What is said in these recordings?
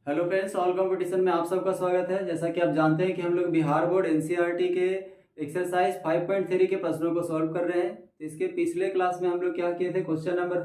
Hello friends, all competition में आप सबका स्वागत है। जैसा कि आप जानते हैं कि हम लोग बिहार बोर्ड एनसीईआरटी के एक्सरसाइज 5.3 के प्रश्नों को सॉल्व कर रहे हैं। तो इसके पिछले क्लास में हम लोग क्या किए थे, क्वेश्चन नंबर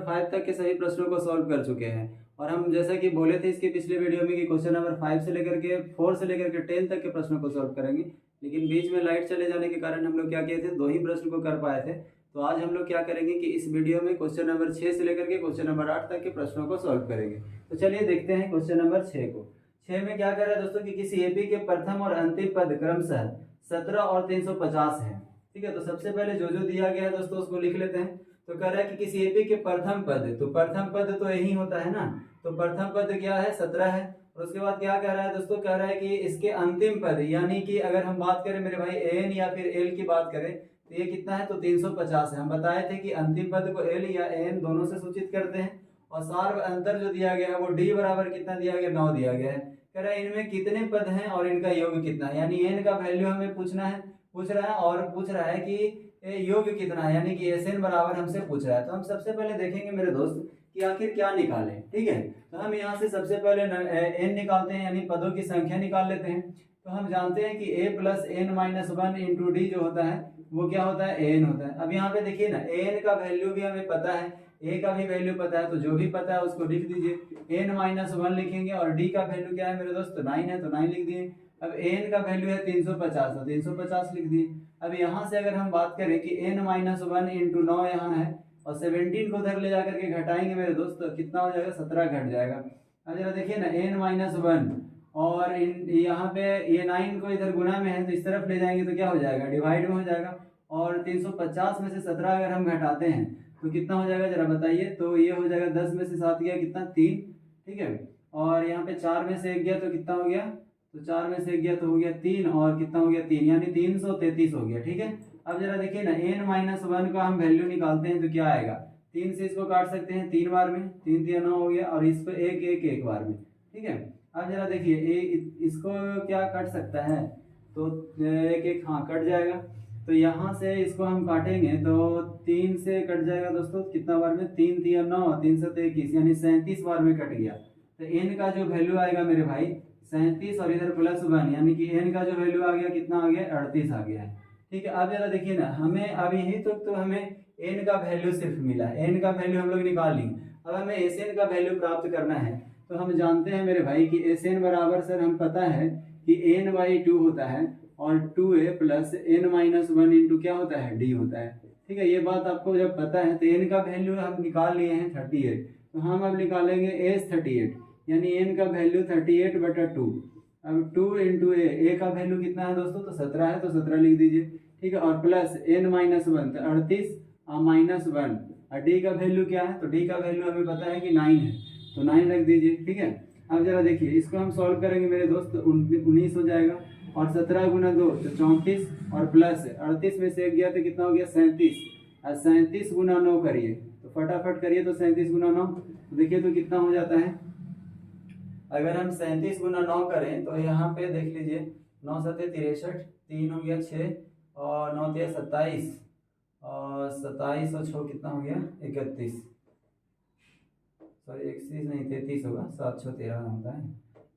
5 तक के सभी प्रश्नों को सॉल्व कर चुके हैं। और हम जैसा कि बोले थे इसके पिछले वीडियो में कि क्वेश्चन नंबर 5 से लेकर के 4 से लेकर के 10 तक के प्रश्नों को सॉल्व करेंगे, लेकिन बीच में लाइट चले जाने के कारण हम लोग क्या किए थे, 2 ही प्रश्न को कर पाए थे। तो आज हम लोग क्या करेंगे कि इस वीडियो में क्वेश्चन नंबर 6 से लेकर के क्वेश्चन नंबर 8 तक के प्रश्नों को सॉल्व करेंगे। तो चलिए देखते हैं क्वेश्चन नंबर 6 को। 6 में क्या कर रहा है दोस्तों कि किसी एपी के प्रथम और अंतिम पद क्रमशः 17 और 350 है। ठीक है, तो सबसे पहले जो दिया गया है दोस्तों उसको लिख लेते हैं। तो कह रहा है कि किसी एपी के प्रथम पद, तो प्रथम पद तो यही होता है ना, तो प्रथम पद क्या है, 17 है। और उसके बाद क्या कह रहा है दोस्तों, कह रहा है कि इसके अंतिम पद, यानी कि अगर हम बात करें मेरे भाई एन या फिर एल की बात करें तो ये कितना है, तो 350 है। हम बताए थे कि अंतिम पद को एल या एन दोनों से सूचित करते हैं। और सार्व अंतर जो दिया गया है वो डी बराबर कितना दिया गया, 9 दिया गया है। कह रहा है इनमें कितने पद हैं और इनका योग कितना है, यानी एन का वैल्यू हमें पूछ रहा है और पूछ रहा है कि योग कितना है, यानी कि एस एन बराबर हमसे पूछ रहा है। तो हम सबसे पहले देखेंगे मेरे दोस्त कि आखिर क्या निकालें। ठीक है, तो हम यहाँ से सबसे पहले एन निकालते हैं, यानी पदों की संख्या निकाल लेते हैं। तो हम जानते हैं कि a plus N minus 1 into D जो होता है वो क्या होता है, एन होता है। अब यहाँ पे देखिए ना, एन का वैल्यू भी हमें पता है, ए का भी वैल्यू पता है, तो जो भी पता है उसको लिख दीजिए। एन माइनस 1 लिखेंगे और डी का वैल्यू क्या है मेरे दोस्त, 9 है, तो 9 लिख दिए। अब एन का वैल्यू है 350, तो 350 लिख दिए। अब यहाँ से अगर हम बात करें कि एन माइनस 1 इंटू 9 यहाँ है और 17 को उधर ले जाकर के घटाएंगे मेरे दोस्त, तो कितना हो जाएगा, 17 घट जाएगा। अब जरा देखिए ना, एन माइनस 1 और यहाँ पे ये 9 को इधर गुना में है तो इस तरफ ले जाएंगे तो क्या हो जाएगा, डिवाइड में हो जाएगा। और 350 में से 17 अगर हम घटाते हैं तो कितना हो जाएगा जरा बताइए। तो ये हो जाएगा 10 में से 7 गया कितना, 3। ठीक है, और यहाँ पे 4 में से 1 गया तो कितना हो गया, तो 4 में से 1 गया तो हो गया 3, और कितना हो गया 3, यानी 333 हो गया। ठीक है, अब जरा देखिए ना, एन माइनस 1 का हम वैल्यू निकालते हैं तो क्या आएगा, 3 से इसको काट सकते हैं 3 बार में, 3 3 9 हो गया, और इसको 1 1 1 बार में। ठीक है, अब जरा देखिए इसको क्या कट सकता है, तो 1 1 हाँ कट जाएगा। तो यहाँ से इसको हम काटेंगे तो 3 से कट जाएगा दोस्तों, कितना बार में, 3 3 9, 3 7 21, यानी 37 बार में कट गया। तो एन का जो वैल्यू आएगा मेरे भाई 37, और इधर प्लस 1, यानी कि एन का जो वैल्यू आ गया कितना आ गया, 38 आ गया है। ठीक है, अब जरा देखिए ना, हमें अब यही तो हमें एन का वैल्यू सिर्फ मिला है, एन का वैल्यू हम लोग निकाल ली। अब हमें एस एन का वैल्यू प्राप्त करना है। तो हम जानते हैं मेरे भाई कि एस एन बराबर सर हम पता है कि एन बाई 2 होता है, और 2a plus N minus 1 into क्या होता है, डी होता है। ठीक है, ये बात आपको जब पता है तो एन का वैल्यू हम निकाल लिए हैं 38। तो हम अब निकालेंगे एस 38, यानी एन का वैल्यू 38/2। अब 2 इंटू ए का वैल्यू कितना है दोस्तों, तो 17 है, तो 17 लिख दीजिए। ठीक है, और प्लस एन माइनस 1 तो 38 माइनस 1, और डी का वैल्यू क्या है, तो डी का वैल्यू हमें पता है कि 9 है, तो 9 रख दीजिए। ठीक है, अब जरा देखिए इसको हम सॉल्व करेंगे मेरे दोस्त, 19 हो जाएगा, और 17 गुना 2 तो 34, और प्लस 38 में से 1 गया तो कितना हो गया, 37, और 37 गुना 9 करिए, तो फटाफट करिए, तो 37 गुना 9 तो देखिए तो कितना हो जाता है। अगर हम 37 गुना 9 करें तो यहाँ पे देख लीजिए, 9 7 63, 3 हो गया 6, और 9 3 27, और 27 और 6 कितना हो गया, 31, सॉरी 31 नहीं 33 होगा, 7 6 13 होता है,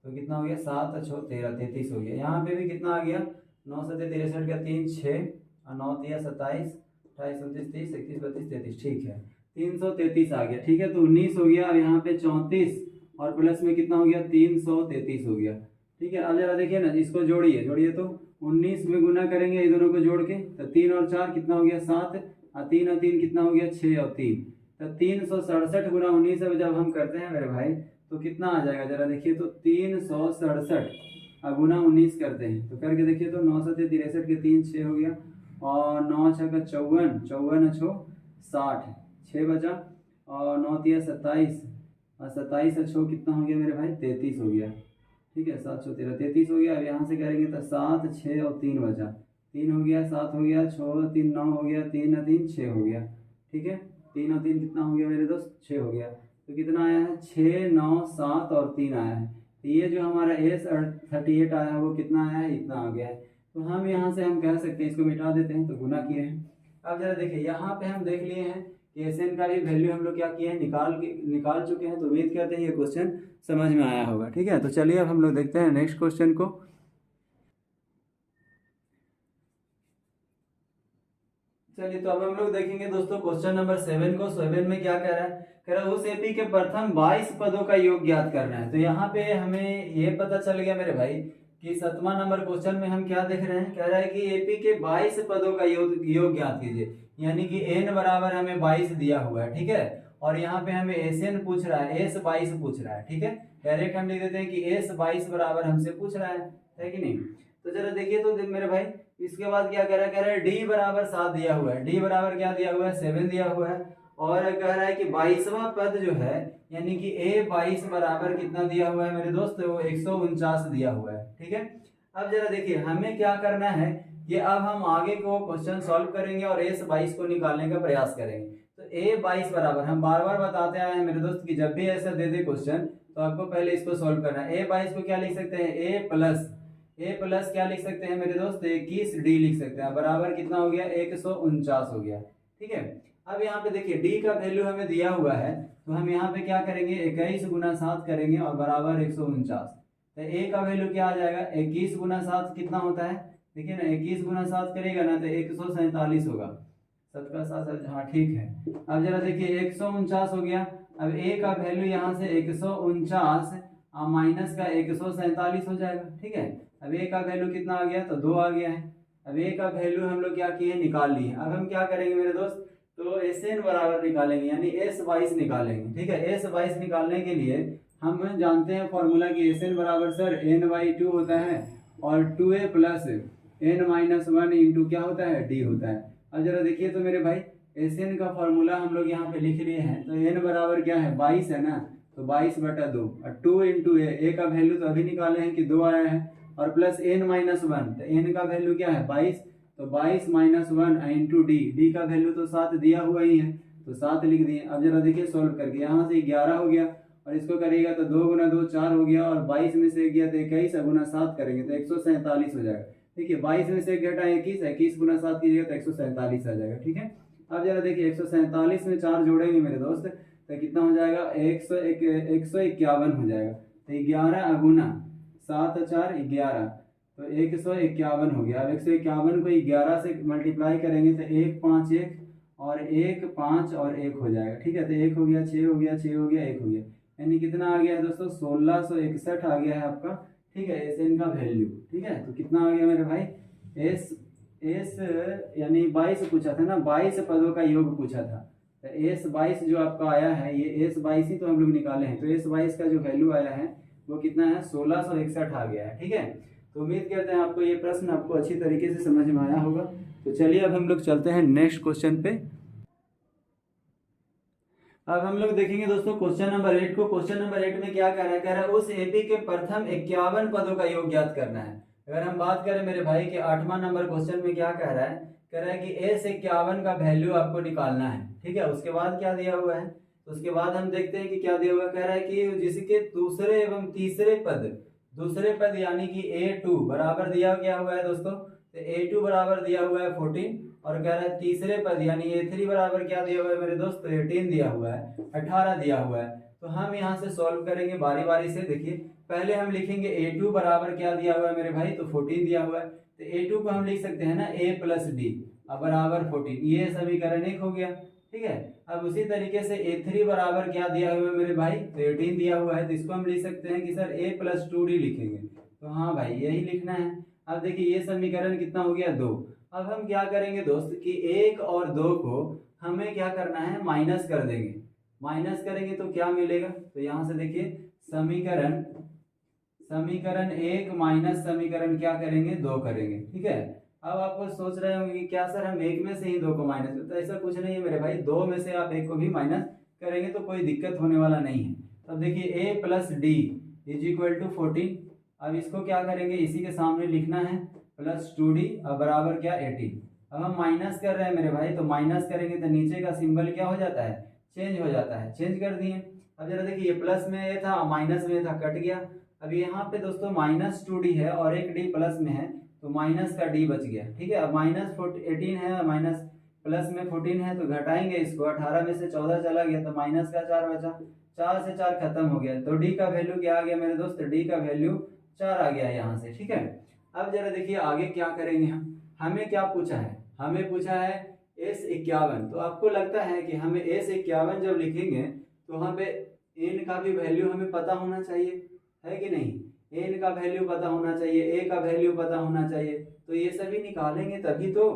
तो कितना हो गया, 7 6 13 33 हो गया। यहाँ पे भी कितना आ गया, 9 7 63 का 3 6, और 9 3 27, 28 29 30 31 32 33, ठीक है 333 आ गया। ठीक है, तो 19 हो गया, और यहाँ पे 34 और प्लस में कितना हो गया, 333 हो गया। ठीक है, अब जरा देखिए ना, इसको जोड़िए तो 19 में गुना करेंगे ये दोनों को जोड़ के, तो 3 और 4 कितना हो गया, 7, और 3 और 3 कितना हो गया, 6 और 3, तो 367 गुना 19 जब हम करते हैं मेरे भाई तो कितना आ जाएगा, जरा देखिए तो 367 गुना 19 करते हैं, तो करके देखिए तो 9 7 63 के 3 6 हो गया, और 9 6 का 54, 54 6 60, 6 बचा, और 9 3 27, और 27 और 6 कितना हो गया मेरे भाई, 33 हो गया। ठीक है, 7 6 13 33 हो गया। अब यहाँ से करेंगे तो 7 6 और 3 बचा, 3 हो गया, 7 हो गया, 6 और 3 9 हो गया, 3 और 3 6 हो गया। ठीक है, 3 और 3 कितना हो गया मेरे दोस्त, 6 हो गया। तो कितना आया है, 6 9 7 और 3 आया है। तो ये जो हमारा एस 38 आया है वो कितना आया है, इतना आ गया है। तो हम यहाँ से हम कह सकते हैं, इसको मिटा देते हैं, तो गुना किए हैं। अब जरा देखिए यहाँ पे हम देख लिए हैं कि एसएन का भी वैल्यू हम लोग क्या किए हैं, निकाल चुके हैं। तो उम्मीद करते हैं ये क्वेश्चन समझ में आया होगा। ठीक है, तो चलिए अब हम लोग देखते हैं नेक्स्ट क्वेश्चन को। चलिए तो अब हम लोग देखेंगे दोस्तों क्वेश्चन नंबर 7 को। 7 में क्या कह रहा है, कह रहा है उस एपी के प्रथम 22 पदों का योग ज्ञात करना है। तो यहाँ पे हमें ये पता चल गया मेरे भाई कि 7वां नंबर क्वेश्चन में हम क्या देख रहे हैं, कह रहा है कि एपी के 22 पदों का योग ज्ञात कीजिए, यानी कि एन बराबर हमें 22 दिया हुआ है। ठीक है, और यहाँ पे हमें एस एन पूछ रहा है, एस 22 पूछ रहा है। ठीक है, डायरेक्ट हम लिख देते हैं कि एस 22 बराबर हमसे पूछ रहा है कि नहीं। तो जरा देखिए तो मेरे भाई इसके बाद क्या कह रहा है, डी बराबर 7 दिया हुआ है, डी बराबर क्या दिया हुआ है, 7 दिया हुआ है। और कह रहा है कि 22वां पद जो है यानी कि ए 22 बराबर कितना दिया हुआ है मेरे दोस्त, वो 149 दिया हुआ है। ठीक है, अब जरा देखिए हमें क्या करना है कि अब हम आगे को क्वेश्चन सॉल्व करेंगे और एस 22 को निकालने का प्रयास करेंगे। तो ए 22 बराबर, हम बार बार बताते आए हैं मेरे दोस्त कि जब भी ऐसा दे दे क्वेश्चन तो आपको पहले इसको सॉल्व करना है। ए 22 को क्या लिख सकते हैं, ए प्लस क्या लिख सकते हैं मेरे दोस्त, 21 डी लिख सकते हैं, बराबर कितना हो गया, 149 हो गया। ठीक है, अब यहाँ पे देखिए डी का वैल्यू हमें दिया हुआ है, तो हम यहाँ पे क्या करेंगे, 21 गुना 7 करेंगे और बराबर 149। तो ए का वैल्यू क्या आ जाएगा, 21 गुना 7 कितना होता है, देखिए ना 21 गुना 7 करेगा ना तो 147 होगा, 7 का 7, हाँ ठीक है। अब जरा देखिए 149 हो गया। अब ए का वैल्यू यहाँ से 149 माइनस का 147 हो जाएगा। ठीक है, अब ए का वैल्यू कितना आ गया, तो 2 आ गया है। अब ए का वैल्यू हम लोग क्या किए, निकाल लिए। अब हम क्या करेंगे मेरे दोस्त, तो एस एन बराबर निकालेंगे, यानी एस 22 निकालेंगे। ठीक है, एस 22 निकालने के लिए हम जानते हैं फॉर्मूला की एस एन बराबर सर n/2 होता है और 2a प्लस n-1 इंटू क्या होता है, डी होता है। अब जरा देखिए तो मेरे भाई एस एन का फॉर्मूला हम लोग यहाँ पे लिख लिए हैं। तो n बराबर क्या है, 22 है ना, तो 22/2 और 2 इंटू ए का वैल्यू तो अभी निकाले हैं कि 2 आया है, और प्लस n-1, तो n का वैल्यू क्या है 22, तो 22 - 1 इंटू डी का वैल्यू तो 7 दिया हुआ ही है, तो 7 लिख दिए। अब जरा देखिए सोल्व करके यहाँ से 11 हो गया और इसको करिएगा तो 2 गुना 2 4 हो गया, और 22 में से 1 गया तो 21 गुना 7 करेंगे तो 147 हो जाएगा। देखिए 22 में से 1 घटा 21 गुना 7 कीजिएगा तो 147 आ जाएगा। ठीक है, अब जरा देखिए 147 में 4 जोड़ेंगे मेरे दोस्त तो कितना हो जाएगा, 151 हो जाएगा। तो 11 गुना 7 4 11, तो 151 हो गया। अब 151 को 11 से मल्टीप्लाई करेंगे तो 1 5 1 और 1 5 और 1 हो जाएगा। ठीक है, तो 1 हो गया, 6 हो गया, 6 हो गया, 1 हो गया, यानी कितना आ गया है दोस्तों, 1661 आ गया है आपका। ठीक है, एस एन का वैल्यू। ठीक है, तो कितना आ गया मेरे भाई, एस यानी 22 पूछा था ना, 22 पदों का योग पूछा था, तो एस 22 जो आपका आया है, ये एस 22 ही तो हम लोग निकाले हैं। तो एस 22 का जो वैल्यू आया है वो कितना है, 1661 आ गया है। ठीक है, तो उम्मीद करते हैं आपको ये प्रश्न आपको अच्छी तरीके से समझ में आया होगा। तो चलिए अब हम लोग चलते हैं नेक्स्ट क्वेश्चन पे। अब हम लोग देखेंगे दोस्तों क्वेश्चन नंबर 8 को। क्वेश्चन नंबर 8 में क्या कह रहा है, कह रहा है उस एपी के प्रथम 51 पदों का योग ज्ञात करना है। अगर हम बात करें मेरे भाई के 8वां नंबर क्वेश्चन में क्या कह रहा है, कह रहा है कि एस 51 का वैल्यू आपको निकालना है। ठीक है, उसके बाद क्या दिया हुआ है, तो उसके बाद हम देखते हैं कि क्या दिया हुआ है। कह रहा है कि जिसके दूसरे एवं तीसरे पद यानी कि A2 बराबर दिया क्या हुआ है दोस्तों, तो A2 बराबर दिया हुआ है 14, और कह रहा है तीसरे पद यानी A3 बराबर क्या दिया हुआ है मेरे दोस्त, तो 18 दिया हुआ है, 18 दिया हुआ है। तो हम यहाँ से सॉल्व करेंगे बारी बारी से। देखिए पहले हम लिखेंगे A2 बराबर क्या दिया हुआ है मेरे भाई, तो 14 दिया हुआ है, तो A2 को हम लिख सकते हैं ना A प्लस डी बराबर 14, ये समीकरण 1 हो गया। ठीक है, अब उसी तरीके से A3 बराबर क्या दिया हुआ है मेरे भाई, तो 18 दिया हुआ है, तो इसको हम लिख सकते हैं कि सर A प्लस 2D लिखेंगे। तो हाँ भाई यही लिखना है। अब देखिए ये समीकरण कितना हो गया, 2। अब हम क्या करेंगे दोस्त कि 1 और 2 को हमें क्या करना है, माइनस कर देंगे। माइनस करेंगे तो क्या मिलेगा, तो यहाँ से देखिए समीकरण 1 माइनस समीकरण क्या करेंगे, 2 करेंगे। ठीक है, अब आप सोच रहे होंगे कि क्या सर हम 1 में से ही 2 को माइनस, तो ऐसा कुछ नहीं है मेरे भाई, 2 में से आप 1 को भी माइनस करेंगे तो कोई दिक्कत होने वाला नहीं है। अब देखिए a plus D is equal to 14। अब इसको क्या करेंगे, इसी के सामने लिखना है प्लस 2d बराबर क्या 18। अब हम माइनस कर रहे हैं मेरे भाई, तो माइनस करेंगे तो नीचे का सिंबल क्या हो जाता है, चेंज हो जाता है, चेंज कर दिए। अब जरा देखिए ये प्लस में ये था, माइनस में था, कट गया। अब यहाँ पे दोस्तों माइनस 2d है और एक d प्लस में है, तो माइनस का d बच गया। ठीक है, अब माइनस 18 है, माइनस प्लस में 14 है तो घटाएंगे इसको, 18 में से 14 चला गया तो माइनस का 4 बचा, 4 से 4 खत्म हो गया, तो डी का वैल्यू क्या आ गया मेरे दोस्त, डी का वैल्यू 4 आ गया यहाँ से। ठीक है, अब जरा देखिए आगे क्या करेंगे हम, हमें क्या पूछा है, हमें पूछा है S51। तो आपको लगता है कि हमें S51 जब लिखेंगे तो वहाँ पे n का भी वैल्यू हमें पता होना चाहिए, है कि नहीं, n का वैल्यू पता होना चाहिए, a का वैल्यू पता होना चाहिए, तो ये सभी निकालेंगे तभी तो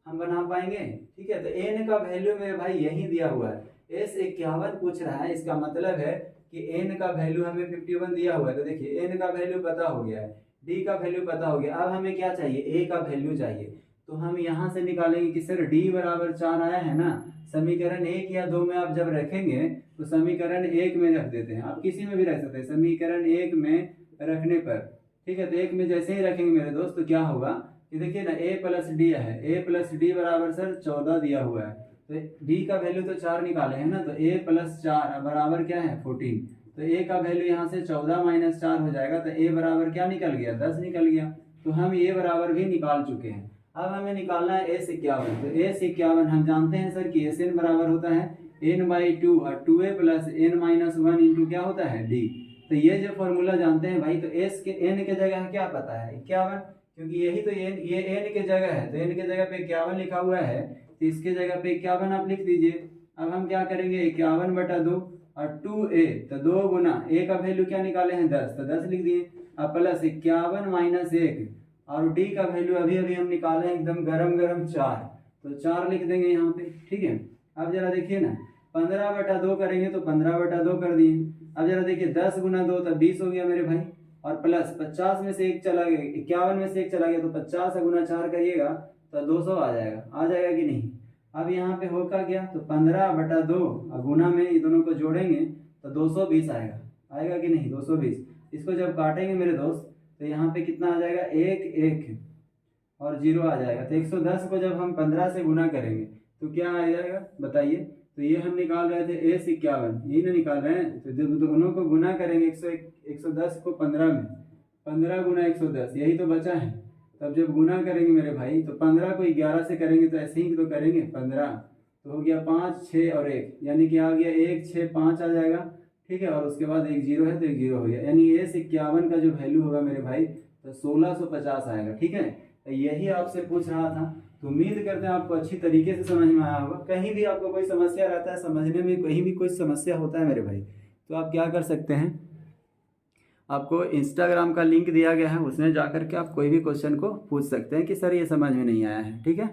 हम बना पाएंगे। ठीक है, तो n का वैल्यू मेरे भाई यही दिया हुआ है, S51 पूछ रहा है, इसका मतलब है कि n का वैल्यू हमें 51 दिया हुआ है। तो देखिए n का वैल्यू पता हो गया है, d का वैल्यू पता हो गया, अब हमें क्या चाहिए, a का वैल्यू चाहिए। तो हम यहाँ से निकालेंगे कि सर d बराबर 4 आया है ना, समीकरण 1 या 2 में आप जब रखेंगे तो समीकरण 1 में रख देते हैं, आप किसी में भी रख सकते हैं समीकरण 1 में रखने पर। ठीक है, तो 1 में जैसे ही रखेंगे मेरे दोस्त तो क्या होगा कि देखिए ना a प्लस डी है, a प्लस डी बराबर सर 14 दिया हुआ है, तो d का वैल्यू तो 4 निकाले हैं ना, तो a प्लस 4 बराबर क्या है 14, तो a का वैल्यू यहाँ से 14 माइनस 4 हो जाएगा, तो a बराबर क्या निकल गया 10 निकल गया, तो हम a बराबर भी निकाल चुके हैं। अब हमें निकालना है S51, तो S51 हम जानते हैं सर कि Sn बराबर होता है n/2 और 2a प्लस n-1 इंटू क्या होता है d। तो ये जो फॉर्मूला जानते हैं भाई, तो S के n के जगह क्या पता है 51, क्योंकि यही तो ये n के जगह है, तो n के जगह पे 51 लिखा हुआ है, तो इसके जगह पे 51 आप लिख दीजिए। अब हम क्या करेंगे 51/2 और 2a, तो 2 गुना a का वैल्यू क्या निकाले हैं 10, तो 10 लिख दिए, अब प्लस 51 माइनस 1 और d का वैल्यू अभी अभी हम निकाले हैं एकदम गरम गरम 4, तो 4 लिख देंगे यहाँ पे। ठीक है, अब जरा देखिए ना 15/2 करेंगे तो 15/2 कर दिए, अब जरा देखिए 10 गुना 2 तो 20 हो गया मेरे भाई, और प्लस 50 में से 1 चला गया, 51 में से 1 चला गया, तो 50 गुना 4 करिएगा तो 200 आ जाएगा कि नहीं। अब यहाँ पे होगा क्या, तो 15/2 और गुना में ये दोनों को जोड़ेंगे तो 220 आएगा कि नहीं 220। इसको जब काटेंगे मेरे दोस्त तो यहाँ पे कितना आ जाएगा 1 1 और 0 आ जाएगा, तो 110 को जब हम 15 से गुना करेंगे तो क्या आ जाएगा बताइए। तो ये हम निकाल रहे थे S51, यही ना निकाल रहे हैं, तो जब दोनों को गुना करेंगे 110 को 15 में, 15 गुना 110 यही तो बचा है, तब जब गुना करेंगे मेरे भाई तो 15 को 11 से करेंगे तो ऐसे ही तो करेंगे 15, तो हो गया 5 6 और 1, यानी कि आ गया 1 6 5 आ जाएगा। ठीक है, और उसके बाद एक 0 है तो एक 0 हो गया, यानी S51 का जो वैल्यू होगा मेरे भाई तो 1650 आएगा। ठीक है, तो यही आपसे पूछ रहा था, तो उम्मीद करते हैं आपको अच्छी तरीके से समझ में आया होगा। कहीं भी आपको कोई समस्या रहता है समझने में, कहीं भी कोई समस्या होता है मेरे भाई, तो आप क्या कर सकते हैं, आपको इंस्टाग्राम का लिंक दिया गया है, उसमें जाकर के आप कोई भी क्वेश्चन को पूछ सकते हैं कि सर ये समझ में नहीं आया है। ठीक है।